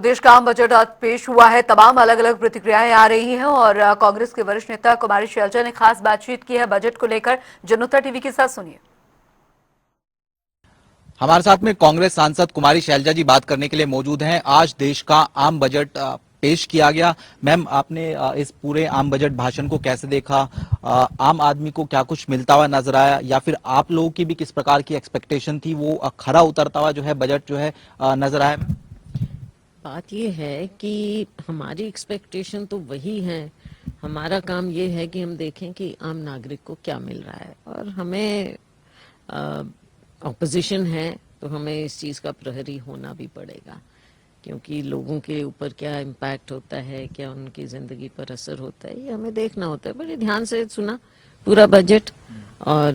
प्रदेश का आम बजट आज पेश हुआ है। तमाम अलग अलग प्रतिक्रियाएं आ रही हैं और कांग्रेस के वरिष्ठ नेता कुमारी शैलजा ने खास बातचीत की है बजट को लेकर। जनता टीवी के साथ सुनिए। हमारे साथ में कांग्रेस सांसद कुमारी शैलजा जी बात करने के लिए मौजूद हैं। आज देश का आम बजट पेश किया गया। मैम, आपने इस पूरे आम बजट भाषण को कैसे देखा? आम आदमी को क्या कुछ मिलता हुआ नजर आया, या फिर आप लोगों की भी किस प्रकार की एक्सपेक्टेशन थी, वो खरा उतरता हुआ जो है बजट जो है नजर आया? बात ये है कि हमारी एक्सपेक्टेशन तो वही है। हमारा काम ये है कि हम देखें कि आम नागरिक को क्या मिल रहा है, और हमें ऑपोजिशन है तो हमें इस चीज़ का प्रहरी होना भी पड़ेगा, क्योंकि लोगों के ऊपर क्या इम्पैक्ट होता है, क्या उनकी ज़िंदगी पर असर होता है, ये हमें देखना होता है। बड़े ध्यान से सुना पूरा बजट, और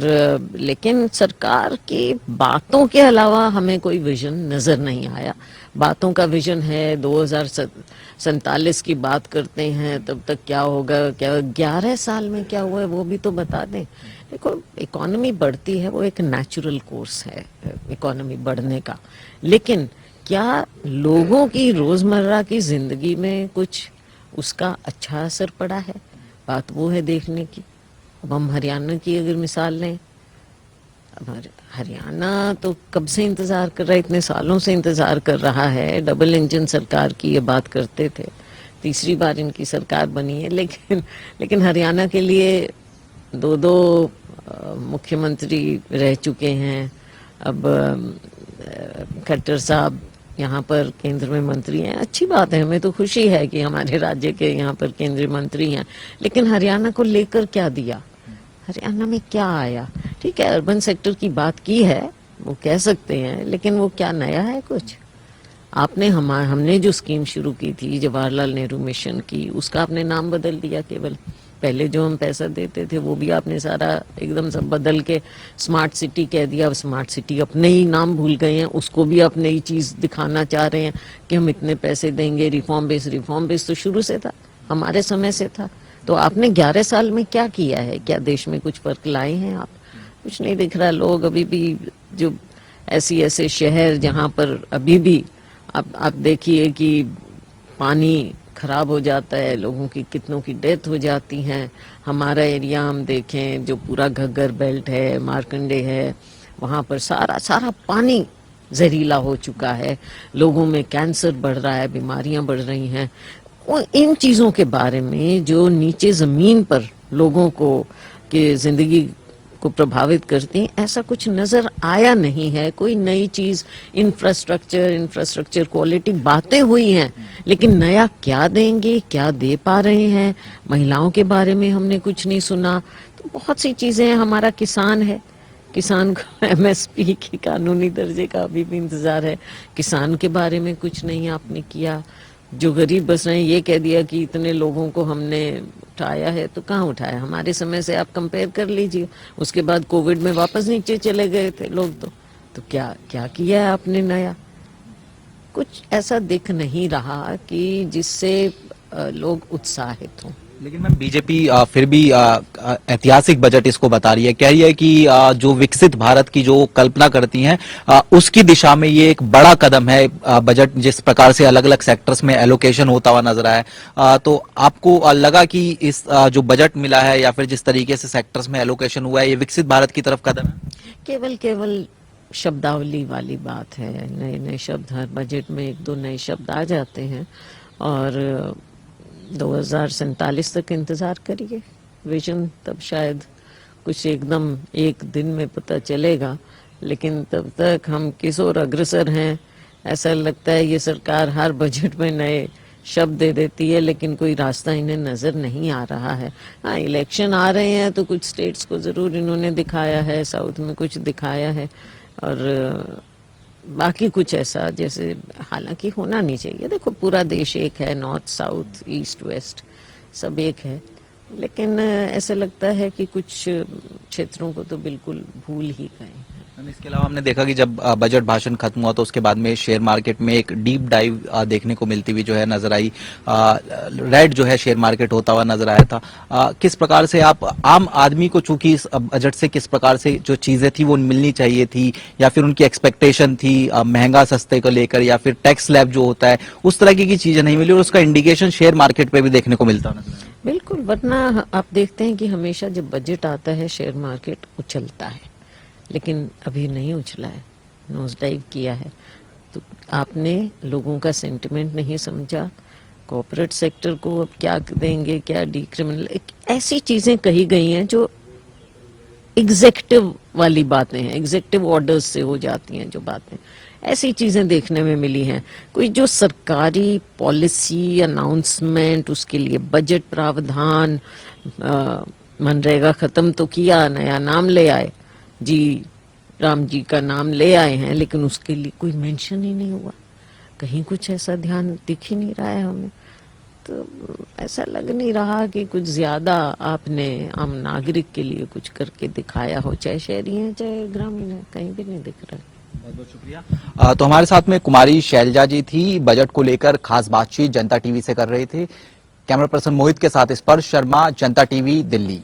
लेकिन सरकार की बातों के अलावा हमें कोई विजन नज़र नहीं आया। बातों का विजन है 2047 की बात करते हैं, तब तक क्या होगा, क्या 11 साल में क्या हुआ है वो भी तो बता दें। देखो, इकोनॉमी बढ़ती है, वो एक नेचुरल कोर्स है इकोनॉमी बढ़ने का, लेकिन क्या लोगों की रोजमर्रा की जिंदगी में कुछ उसका अच्छा असर पड़ा है? बात वो है देखने की। अब हम हरियाणा की अगर मिसाल लें, अब हरियाणा तो कब से इंतजार कर रहा है, इतने सालों से इंतजार कर रहा है। डबल इंजन सरकार की ये बात करते थे, तीसरी बार इनकी सरकार बनी है, लेकिन हरियाणा के लिए दो मुख्यमंत्री रह चुके हैं। अब खट्टर साहब यहाँ पर केंद्र में मंत्री हैं, अच्छी बात है, हमें तो खुशी है कि हमारे राज्य के यहाँ पर केंद्रीय मंत्री हैं। लेकिन हरियाणा को लेकर क्या दिया, हरियाणा में क्या आया? ठीक है, अर्बन सेक्टर की बात की है, वो कह सकते हैं, लेकिन वो क्या नया है कुछ? आपने हमने जो स्कीम शुरू की थी जवाहरलाल नेहरू मिशन की, उसका आपने नाम बदल दिया केवल। पहले जो हम पैसा देते थे वो भी आपने सारा एकदम सब बदल के स्मार्ट सिटी कह दिया। स्मार्ट सिटी अपने ही नाम भूल गए हैं, उसको भी आप नई चीज दिखाना चाह रहे हैं कि हम इतने पैसे देंगे। रिफॉर्म बेस तो शुरू से था, हमारे समय से था। तो आपने 11 साल में क्या किया है? क्या देश में कुछ फर्क लाए हैं आप? कुछ नहीं दिख रहा। लोग अभी भी जो ऐसे शहर जहाँ पर अभी भी आप देखिए कि पानी खराब हो जाता है, लोगों की कितनों की डेथ हो जाती हैं। हमारा एरिया हम देखें, जो पूरा घग्गर बेल्ट है, मार्कंडे है, वहाँ पर सारा पानी जहरीला हो चुका है। लोगों में कैंसर बढ़ रहा है, बीमारियां बढ़ रही हैं। इन चीज़ों के बारे में जो नीचे ज़मीन पर लोगों को की ज़िंदगी को प्रभावित करती हैं, ऐसा कुछ नज़र आया नहीं है। कोई नई चीज़, इंफ्रास्ट्रक्चर क्वालिटी बातें हुई हैं, लेकिन नया क्या देंगे, क्या दे पा रहे हैं? महिलाओं के बारे में हमने कुछ नहीं सुना। तो बहुत सी चीज़ें हैं। हमारा किसान है, किसान को एमएसपी के कानूनी दर्जे का अभी भी इंतज़ार है। किसान के बारे में कुछ नहीं आपने किया। जो गरीब बस रहे हैं, ये कह दिया कि इतने लोगों को हमने उठाया है, तो कहाँ उठाया? हमारे समय से आप कंपेयर कर लीजिए। उसके बाद कोविड में वापस नीचे चले गए थे लोग। तो क्या क्या किया है आपने नया? कुछ ऐसा दिख नहीं रहा कि जिससे लोग उत्साहित हों। लेकिन मैम, बीजेपी फिर भी ऐतिहासिक बजट इसको बता रही है, कह रही है कि जो विकसित भारत की जो कल्पना करती हैं उसकी दिशा में ये एक बड़ा कदम है। बजट जिस प्रकार से अलग अलग सेक्टर्स में एलोकेशन होता हुआ नजर आया है, तो आपको लगा कि इस जो बजट मिला है या फिर जिस तरीके से सेक्टर्स में एलोकेशन हुआ है, ये विकसित भारत की तरफ कदम है? केवल शब्दावली वाली बात है। नए नए शब्द हर बजट में, एक दो नए शब्द आ जाते हैं, और 2047 तक इंतज़ार करिए। विजन तब शायद कुछ एकदम एक दिन में पता चलेगा, लेकिन तब तक हम किस ओर अग्रसर हैं, ऐसा लगता है ये सरकार हर बजट में नए शब्द दे देती है, लेकिन कोई रास्ता इन्हें नज़र नहीं आ रहा है। हाँ, इलेक्शन आ रहे हैं तो कुछ स्टेट्स को ज़रूर इन्होंने दिखाया है, साउथ में कुछ दिखाया है, और बाकी कुछ ऐसा जैसे हालांकि होना नहीं चाहिए। देखो, पूरा देश एक है, नॉर्थ साउथ ईस्ट वेस्ट सब एक है, लेकिन ऐसा लगता है कि कुछ क्षेत्रों को तो बिल्कुल भूल ही गए हैं। इसके अलावा हमने देखा कि जब बजट भाषण खत्म हुआ तो उसके बाद में शेयर मार्केट में एक डीप डाइव देखने को मिलती हुई जो है नजर आई। रेड जो है शेयर मार्केट होता हुआ नजर आया था। किस प्रकार से आप आम आदमी को, चूंकि इस बजट से किस प्रकार से जो चीजें थी वो मिलनी चाहिए थी या फिर उनकी एक्सपेक्टेशन थी महंगा सस्ते को लेकर या फिर टैक्स स्लैब जो होता है उस तरह की चीजें नहीं मिली और उसका इंडिकेशन शेयर मार्केट पे भी देखने को मिलता नजर आया। बिल्कुल, वरना आप देखते हैं कि हमेशा जब बजट आता है शेयर मार्केट उछलता है, लेकिन अभी नहीं उछला है, नोज डाइव किया है। तो आपने लोगों का सेंटिमेंट नहीं समझा, कॉर्पोरेट सेक्टर को अब क्या देंगे, क्या डिक्रिमिनल, ऐसी चीजें कही गई हैं जो एग्जेक्टिव वाली बातें हैं, एग्जेक्टिव ऑर्डर्स से हो जाती हैं जो बातें, ऐसी चीजें देखने में मिली हैं। कोई जो सरकारी पॉलिसी अनाउंसमेंट, उसके लिए बजट प्रावधान, मनरेगा खत्म तो किया, नया नाम ले आए जी, राम जी का नाम ले आए हैं, लेकिन उसके लिए कोई मेंशन ही नहीं हुआ, कहीं कुछ ऐसा ध्यान दिख ही नहीं रहा है हमें। तो ऐसा लग नहीं रहा कि कुछ ज्यादा आपने आम नागरिक के लिए कुछ करके दिखाया हो, चाहे शहरी है चाहे ग्रामीण है, कहीं भी नहीं दिख रहा है। बहुत बहुत शुक्रिया। तो हमारे साथ में कुमारी शैलजा जी थी, बजट को लेकर खास बातचीत जनता टीवी से कर रहे थे। कैमरा पर्सन मोहित के साथ स्पर्श शर्मा, जनता टीवी, दिल्ली।